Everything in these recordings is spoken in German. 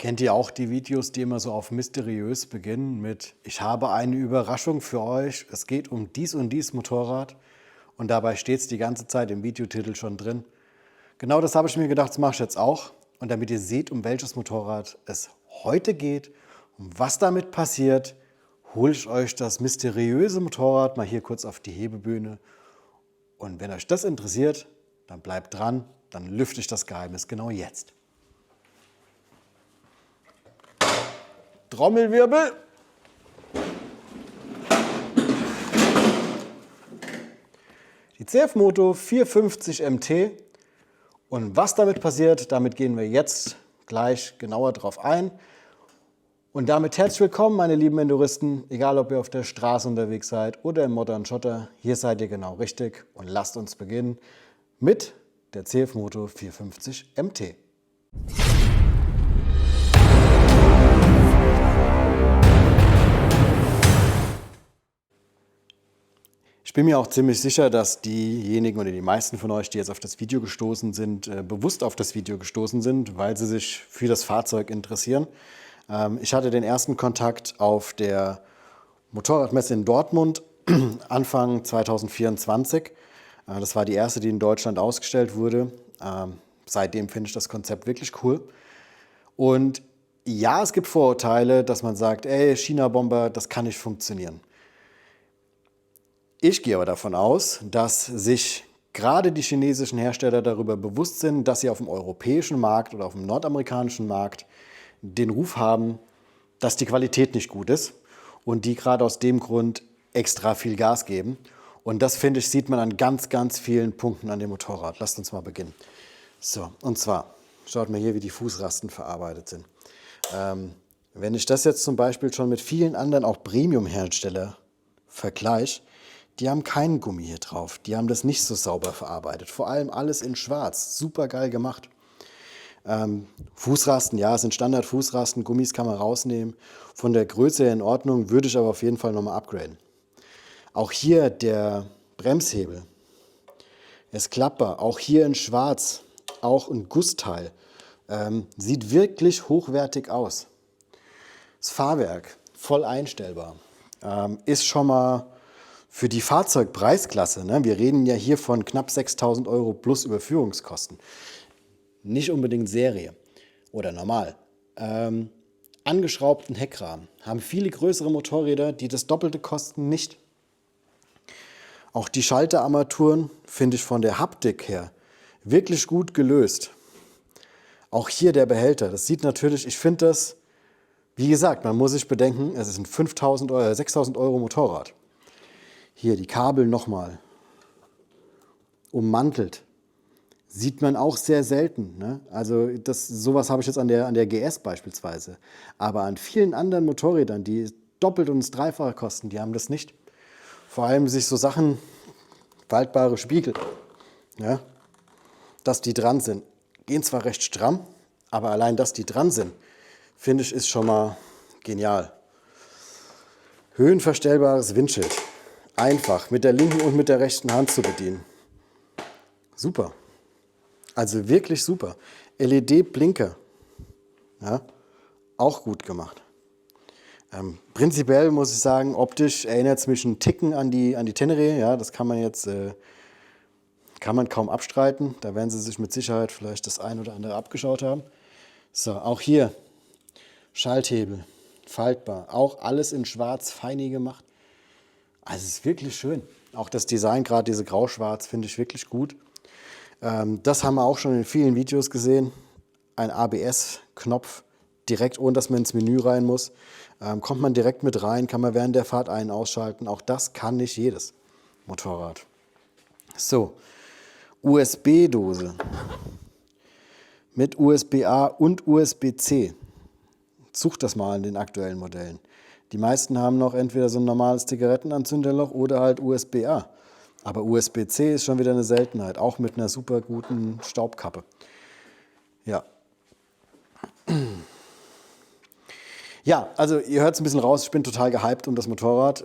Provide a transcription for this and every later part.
Kennt ihr auch die Videos, die immer so auf mysteriös beginnen mit „Ich habe eine Überraschung für euch, es geht um dies und dies Motorrad" und dabei steht es die ganze Zeit im Videotitel schon drin? Genau das habe ich mir gedacht, das mache ich jetzt auch. Und damit ihr seht, um welches Motorrad es heute geht und was damit passiert, hole ich euch das mysteriöse Motorrad mal hier kurz auf die Hebebühne. Und wenn euch das interessiert, dann bleibt dran, dann lüfte ich das Geheimnis genau jetzt. Trommelwirbel. Die CF-Moto 450 MT. Und was damit passiert, damit gehen wir jetzt gleich genauer drauf ein. Und damit herzlich willkommen, meine lieben Enduristen, egal ob ihr auf der Straße unterwegs seid oder im Modern Schotter, hier seid ihr genau richtig und lasst uns beginnen mit der CF-Moto 450 MT. Ich bin mir auch ziemlich sicher, dass diejenigen oder die meisten von euch, die jetzt auf das Video gestoßen sind, bewusst auf das Video gestoßen sind, weil sie sich für das Fahrzeug interessieren. Ich hatte den ersten Kontakt auf der Motorradmesse in Dortmund Anfang 2024. Das war die erste, die in Deutschland ausgestellt wurde. Seitdem finde ich das Konzept wirklich cool. Und ja, es gibt Vorurteile, dass man sagt, ey, China-Bomber, das kann nicht funktionieren. Ich gehe aber davon aus, dass sich gerade die chinesischen Hersteller darüber bewusst sind, dass sie auf dem europäischen Markt oder auf dem nordamerikanischen Markt den Ruf haben, dass die Qualität nicht gut ist und die gerade aus dem Grund extra viel Gas geben. Und das, finde ich, sieht man an ganz, ganz vielen Punkten an dem Motorrad. Lasst uns mal beginnen. So, und zwar, schaut mal hier, wie die Fußrasten verarbeitet sind. Wenn ich das jetzt zum Beispiel schon mit vielen anderen, auch Premium-Herstellern vergleiche, die haben keinen Gummi hier drauf. Die haben das nicht so sauber verarbeitet. Vor allem alles in schwarz. Super geil gemacht. Fußrasten, ja, sind Standard-Fußrasten. Gummis kann man rausnehmen. Von der Größe her in Ordnung, würde ich aber auf jeden Fall nochmal upgraden. Auch hier der Bremshebel ist klappbar. Auch hier in schwarz. Auch ein Gussteil. Sieht wirklich hochwertig aus. Das Fahrwerk, voll einstellbar. Ist schon mal für die Fahrzeugpreisklasse, ne, wir reden ja hier von knapp 6.000 € plus Überführungskosten, nicht unbedingt Serie oder normal. Angeschraubten Heckrahmen haben viele größere Motorräder, die das Doppelte kosten, nicht. Auch die Schalterarmaturen finde ich von der Haptik her wirklich gut gelöst. Auch hier der Behälter, das sieht natürlich, ich finde das, wie gesagt, man muss sich bedenken, es ist ein 6.000 € Motorrad. Hier die Kabel nochmal ummantelt. Sieht man auch sehr selten. Ne? Also sowas habe ich jetzt an der GS beispielsweise. Aber an vielen anderen Motorrädern, die doppelt und das Dreifache kosten, die haben das nicht. Vor allem sich so Sachen, faltbare Spiegel, ja, dass die dran sind. Gehen zwar recht stramm, aber allein, dass die dran sind, finde ich, ist schon mal genial. Höhenverstellbares Windschild. Einfach mit der linken und mit der rechten Hand zu bedienen. Super. Also wirklich super. LED-Blinker. Ja, auch gut gemacht. Prinzipiell muss ich sagen, optisch erinnert es mich einen Ticken an die Tenere. Ja, das kann man jetzt kann man kaum abstreiten. Da werden Sie sich mit Sicherheit vielleicht das ein oder andere abgeschaut haben. So, auch hier Schalthebel, faltbar. Auch alles in schwarz, feini gemacht. Also es ist wirklich schön. Auch das Design, gerade diese Grau-Schwarz, finde ich wirklich gut. Das haben wir auch schon in vielen Videos gesehen. Ein ABS-Knopf, direkt ohne dass man ins Menü rein muss. Kommt man direkt mit rein, kann man während der Fahrt ein- und ausschalten. Auch das kann nicht jedes Motorrad. So, USB-Dose mit USB-A und USB-C. Sucht das mal in den aktuellen Modellen. Die meisten haben noch entweder so ein normales Zigarettenanzünderloch oder halt USB-A. Aber USB-C ist schon wieder eine Seltenheit, auch mit einer super guten Staubkappe. Ja. Ja, also ihr hört es ein bisschen raus, ich bin total gehypt um das Motorrad.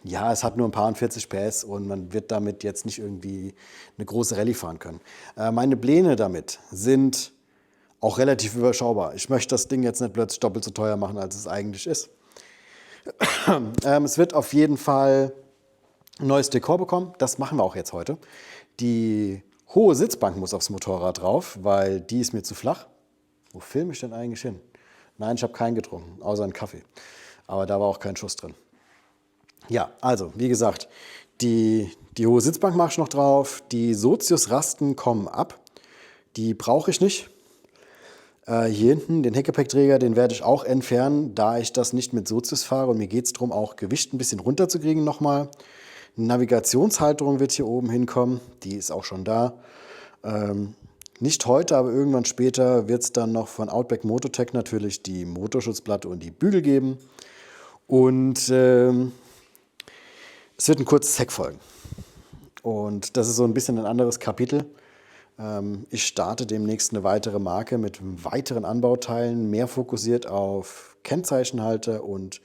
Ja, es hat nur ein paar 40 PS und man wird damit jetzt nicht irgendwie eine große Rallye fahren können. Meine Pläne damit sind auch relativ überschaubar. Ich möchte das Ding jetzt nicht plötzlich doppelt so teuer machen, als es eigentlich ist. Es wird auf jeden Fall ein neues Dekor bekommen. Das machen wir auch jetzt heute. Die hohe Sitzbank muss aufs Motorrad drauf, weil die ist mir zu flach. Wo filme ich denn eigentlich hin? Nein, ich habe keinen getrunken, außer einen Kaffee. Aber da war auch kein Schuss drin. Ja, also, wie gesagt, die hohe Sitzbank mache ich noch drauf. Die Sozius-Rasten kommen ab. Die brauche ich nicht. Hier hinten, den Heckgepäckträger, den werde ich auch entfernen, da ich das nicht mit Sozius fahre. Und mir geht es darum, auch Gewicht ein bisschen runterzukriegen nochmal. Navigationshalterung wird hier oben hinkommen. Die ist auch schon da. Nicht heute, aber irgendwann später wird es dann noch von Outback Mototech natürlich die Motorschutzplatte und die Bügel geben. Und es wird ein kurzes Heck folgen. Und das ist so ein bisschen ein anderes Kapitel. Ich starte demnächst eine weitere Marke mit weiteren Anbauteilen, mehr fokussiert auf Kennzeichenhalter und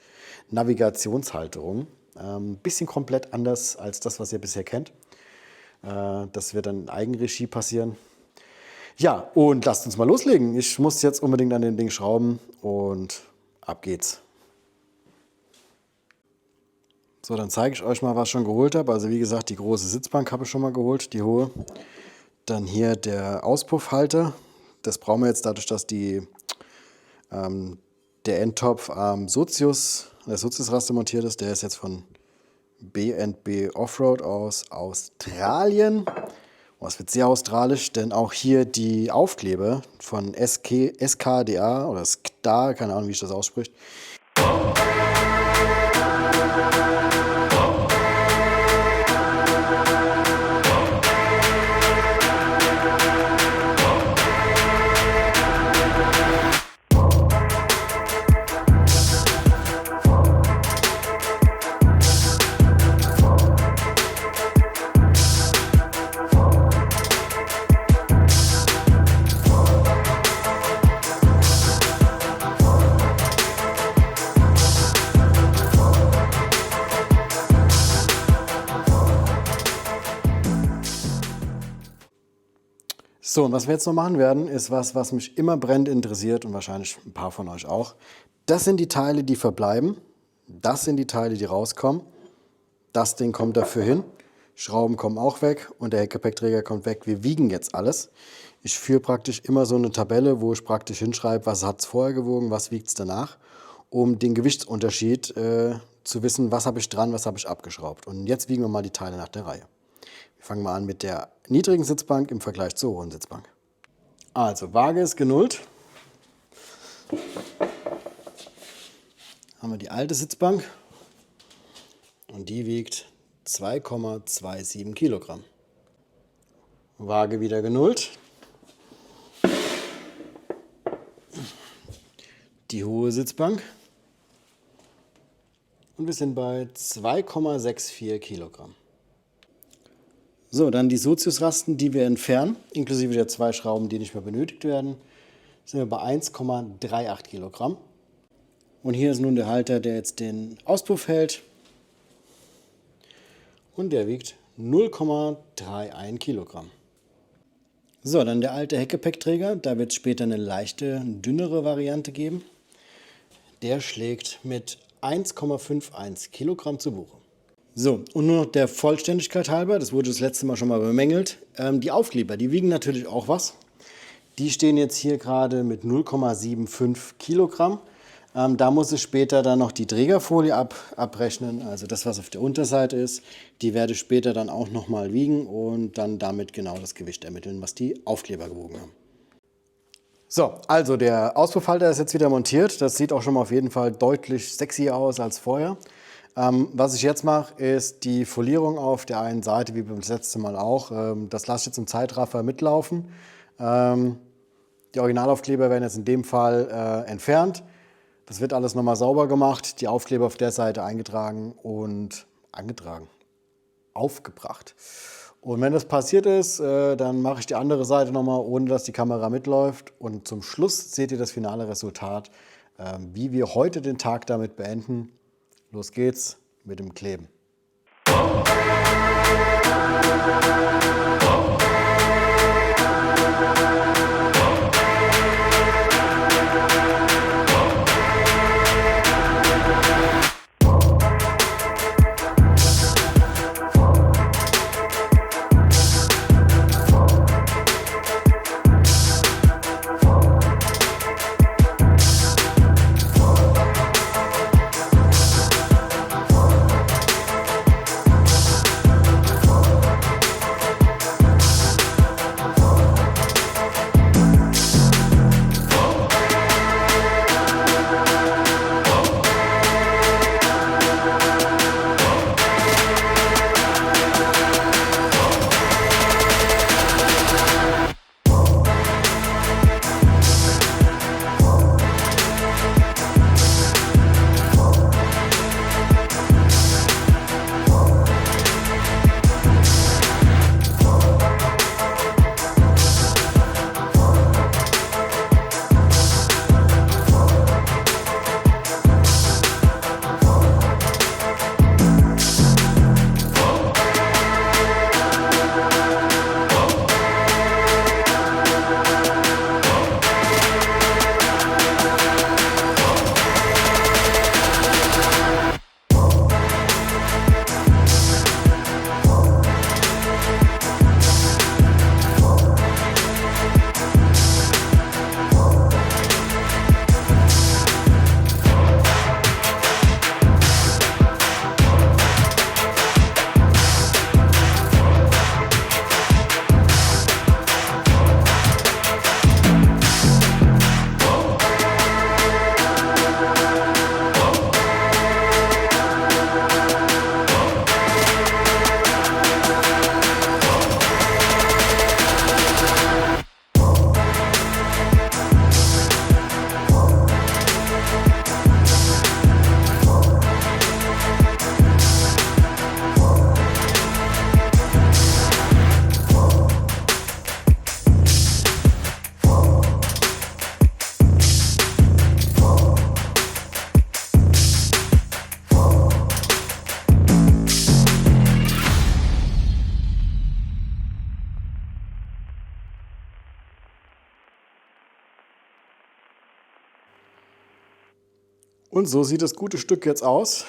Navigationshalterung. Ein bisschen komplett anders als das, was ihr bisher kennt. Das wird dann in Eigenregie passieren. Ja, und lasst uns mal loslegen. Ich muss jetzt unbedingt an dem Ding schrauben und ab geht's. So, dann zeige ich euch mal, was ich schon geholt habe. Also wie gesagt, die große Sitzbank habe ich schon mal geholt, die hohe. Dann hier der Auspuffhalter. Das brauchen wir jetzt dadurch, dass der Endtopf am Sozius-Raster montiert ist. Der ist jetzt von B&B Offroad aus Australien. Oh, es wird sehr australisch, denn auch hier die Aufkleber von SKDA oder SKDA, keine Ahnung, wie ich das ausspricht. So, und was wir jetzt noch machen werden, ist was mich immer brennend interessiert und wahrscheinlich ein paar von euch auch. Das sind die Teile, die verbleiben. Das sind die Teile, die rauskommen. Das Ding kommt dafür hin. Schrauben kommen auch weg und der Heckgepäckträger kommt weg. Wir wiegen jetzt alles. Ich führe praktisch immer so eine Tabelle, wo ich praktisch hinschreibe, was hat es vorher gewogen, was wiegt es danach, um den Gewichtsunterschied zu wissen, was habe ich dran, was habe ich abgeschraubt. Und jetzt wiegen wir mal die Teile nach der Reihe. Wir fangen mal an mit der niedrigen Sitzbank im Vergleich zur hohen Sitzbank. Also, Waage ist genullt. Haben wir die alte Sitzbank und die wiegt 2,27 Kilogramm. Waage wieder genullt. Die hohe Sitzbank. Und wir sind bei 2,64 Kilogramm. So, dann die Sozius-Rasten, die wir entfernen, inklusive der 2 Schrauben, die nicht mehr benötigt werden, sind wir bei 1,38 Kilogramm. Und hier ist nun der Halter, der jetzt den Auspuff hält. Und der wiegt 0,31 Kilogramm. So, dann der alte Heckgepäckträger, da wird es später eine leichte, dünnere Variante geben. Der schlägt mit 1,51 Kilogramm zu Buche. So, und nur noch der Vollständigkeit halber, das wurde das letzte Mal schon mal bemängelt, die Aufkleber, die wiegen natürlich auch was. Die stehen jetzt hier gerade mit 0,75 Kilogramm. Da muss ich später dann noch die Trägerfolie abrechnen, also das, was auf der Unterseite ist. Die werde ich später dann auch nochmal wiegen und dann damit genau das Gewicht ermitteln, was die Aufkleber gewogen haben. So, also der Auspuffhalter ist jetzt wieder montiert. Das sieht auch schon mal auf jeden Fall deutlich sexier aus als vorher. Was ich jetzt mache, ist die Folierung auf der einen Seite, wie beim letzten Mal auch. Das lasse ich jetzt im Zeitraffer mitlaufen. Die Originalaufkleber werden jetzt in dem Fall entfernt. Das wird alles nochmal sauber gemacht, die Aufkleber auf der Seite eingetragen und aufgebracht. Und wenn das passiert ist, dann mache ich die andere Seite nochmal, ohne dass die Kamera mitläuft. Und zum Schluss seht ihr das finale Resultat, wie wir heute den Tag damit beenden. Los geht's mit dem Kleben. Und so sieht das gute Stück jetzt aus.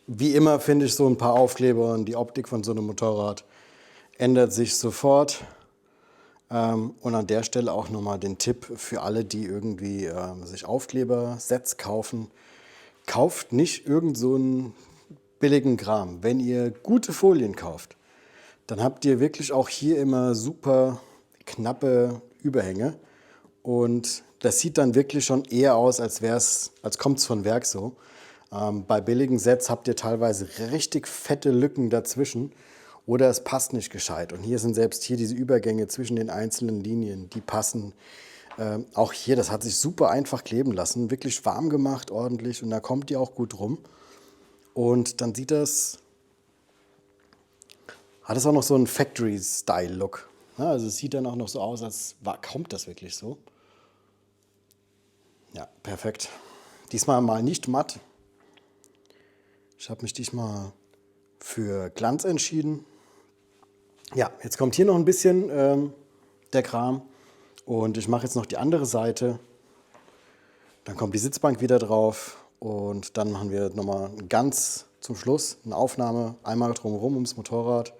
Wie immer finde ich so ein paar Aufkleber und die Optik von so einem Motorrad ändert sich sofort. Und an der Stelle auch nochmal den Tipp für alle, die irgendwie sich Aufkleber-Sets kaufen. Kauft nicht irgend so einen billigen Kram. Wenn ihr gute Folien kauft, dann habt ihr wirklich auch hier immer super knappe Überhänge. Und das sieht dann wirklich schon eher aus, als kommt es von Werk so. Bei billigen Sets habt ihr teilweise richtig fette Lücken dazwischen oder es passt nicht gescheit. Und hier sind selbst hier diese Übergänge zwischen den einzelnen Linien, die passen. Auch hier, das hat sich super einfach kleben lassen, wirklich warm gemacht, ordentlich, und da kommt die auch gut rum. Und dann hat es auch noch so einen Factory-Style-Look. Ja, also es sieht dann auch noch so aus, kommt das wirklich so. Ja, perfekt. Diesmal mal nicht matt. Ich habe mich diesmal für Glanz entschieden. Ja, jetzt kommt hier noch ein bisschen der Kram. Und ich mache jetzt noch die andere Seite. Dann kommt die Sitzbank wieder drauf. Und dann machen wir nochmal ganz zum Schluss eine Aufnahme. Einmal drumherum ums Motorrad.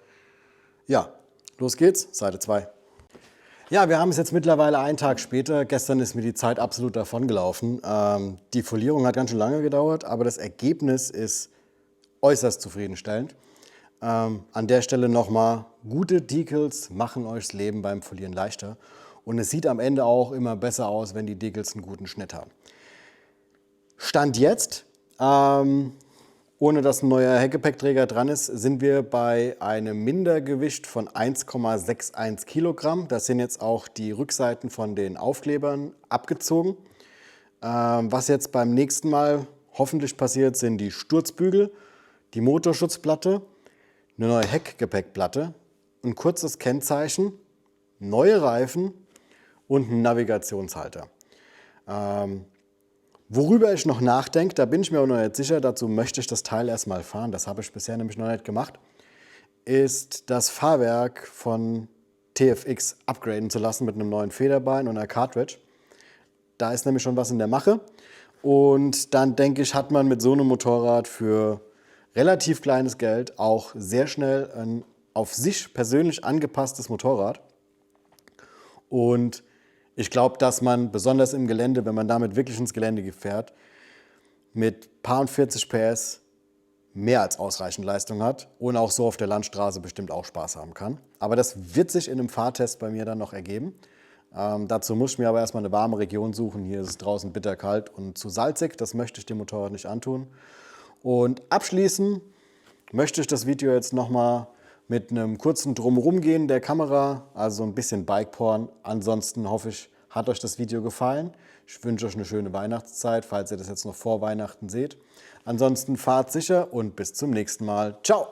Ja, los geht's, Seite 2. Ja, wir haben es jetzt mittlerweile einen Tag später. Gestern ist mir die Zeit absolut davongelaufen. Die Folierung hat ganz schön lange gedauert, aber das Ergebnis ist äußerst zufriedenstellend. An der Stelle nochmal, gute Decals machen euch das Leben beim Folieren leichter. Und es sieht am Ende auch immer besser aus, wenn die Decals einen guten Schnitt haben. Stand jetzt, ohne dass ein neuer Heckgepäckträger dran ist, sind wir bei einem Mindergewicht von 1,61 Kilogramm. Das sind jetzt auch die Rückseiten von den Aufklebern abgezogen. Was jetzt beim nächsten Mal hoffentlich passiert, sind die Sturzbügel, die Motorschutzplatte, eine neue Heckgepäckplatte, ein kurzes Kennzeichen, neue Reifen und ein Navigationshalter. Worüber ich noch nachdenke, da bin ich mir auch noch nicht sicher, dazu möchte ich das Teil erstmal fahren, das habe ich bisher nämlich noch nicht gemacht, ist das Fahrwerk von TFX upgraden zu lassen mit einem neuen Federbein und einer Cartridge. Da ist nämlich schon was in der Mache. Und dann denke ich, hat man mit so einem Motorrad für relativ kleines Geld auch sehr schnell ein auf sich persönlich angepasstes Motorrad. Und ich glaube, dass man besonders im Gelände, wenn man damit wirklich ins Gelände fährt, mit paar 40 PS mehr als ausreichend Leistung hat und auch so auf der Landstraße bestimmt auch Spaß haben kann. Aber das wird sich in einem Fahrtest bei mir dann noch ergeben. Dazu muss ich mir aber erstmal eine warme Region suchen. Hier ist es draußen bitterkalt und zu salzig. Das möchte ich dem Motorrad nicht antun. Und abschließen möchte ich das Video jetzt nochmal mit einem kurzen Drumherum gehen der Kamera, also ein bisschen Bike-Porn. Ansonsten hoffe ich, hat euch das Video gefallen. Ich wünsche euch eine schöne Weihnachtszeit, falls ihr das jetzt noch vor Weihnachten seht. Ansonsten fahrt sicher und bis zum nächsten Mal. Ciao!